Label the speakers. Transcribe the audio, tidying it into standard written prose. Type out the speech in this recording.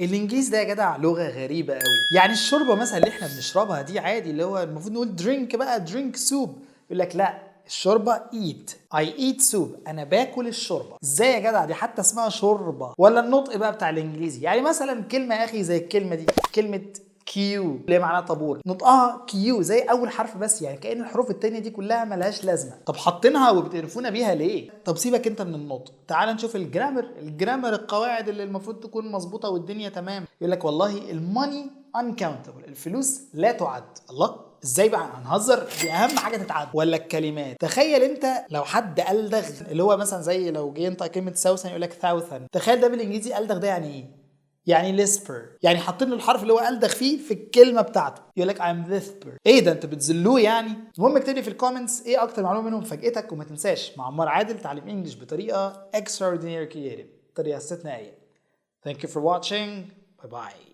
Speaker 1: الانجليزي ده يا جدع لغه غريبه قوي. يعني الشوربه مثلا اللي احنا بنشربها دي عادي، اللي هو المفروض نقول درينك بقى، درينك سوب، يقول لك لا الشوربه eat I eat soup، انا باكل الشوربه. ازاي يا جدع؟ دي حتى اسمها شوربه. ولا النطق بقى بتاع الانجليزي، يعني مثلا كلمه يا اخي زي الكلمه دي، كلمه كيو اللي معناها طابور، نطقها كيو زي اول حرف بس، يعني كأن الحروف التانية دي كلها ملهاش لازمه. طب حاطينها وبتقرفونا بيها ليه؟ طب سيبك انت من النطق، تعال نشوف الجرامر القواعد اللي المفروض تكون مظبوطه والدنيا تمام. يقول لك والله الماني uncountable، الفلوس لا تعد. الله، ازاي بقى؟ هنهزر؟ دي اهم حاجه تتعد. ولا الكلمات، تخيل انت لو حد ألدغ، اللي هو مثلا زي لو جه ينطق كلمه ساوثن يقول لك ثاوثن، تخيل ده بالانجليزي ألدغ ده يعني ايه؟ يعني ليسبر، يعني حاطين له الحرف اللي هو ألدغ فيه في الكلمه بتاعته. يقول لك I'm whisper. ايه ده؟ انت بتذلوه يعني؟ المهم اكتب لي في الكومنتس ايه اكتر معلومه منهم فاجئتك، وما تنساش مع عمار عادل تعليم انجلش بطريقه extraordinary creative، طريقه استثنائيه. Thank you for watching. Bye bye.